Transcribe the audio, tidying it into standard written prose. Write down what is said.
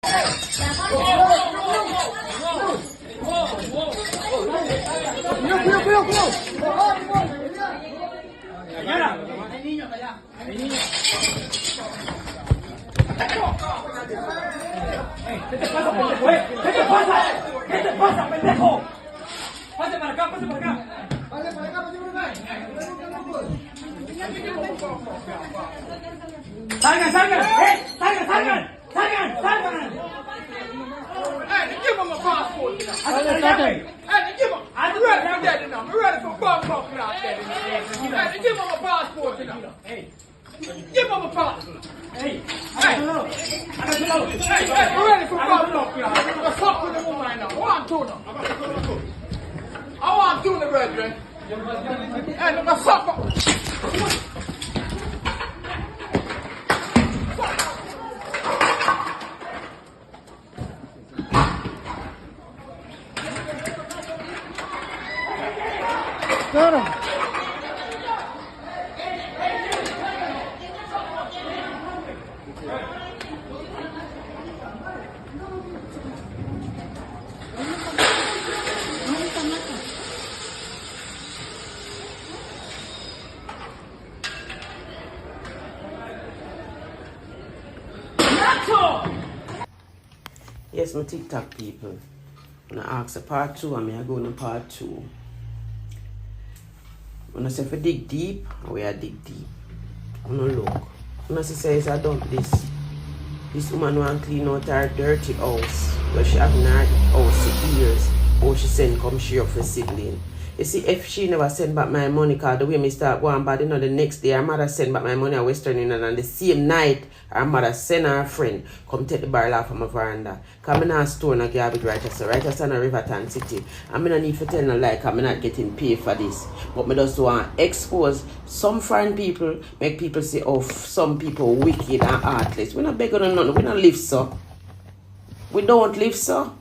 ¿Qué te pasa, pendejo? ¿Qué te pasa? ¿Qué te pasa, pendejo? Pase para acá, pase para acá. Pase para acá, pase para acá. Salgan, salgan, salgan, salgan, salgan, salgan. Hey, give him a passport. Hey, give him. I'm ready for that now. I'm ready for passport out there. Hey, give him a passport now. Hey, give him a passport. Hey, Hey, I'm ready for passport now. Let's talk to the woman now. One, two now. I want to the brethren. Hey, let's talk. Claro. Yes, my TikTok people. When I ask a part 2, I may go to part 2. When I say if I dig deep, we are dig deep. I don't look. When I say I dump this. This woman want to clean out her dirty house. Where she have in her house for years. Or she send come share for sibling. You see, if she never send back my money, cause the way me start going bad, you know, the next day her mother send back my money at Western Union, and the same night her mother send her friend come take the barrel off of my veranda. Cause I'm not store no garbage right just on a Riverton City. I'm not need to tell no lie, cause I'm not getting paid for this. But me just want to expose some foreign people, make people say, oh, some people wicked and heartless. We not begging on nothing, we don't live so. We don't live so.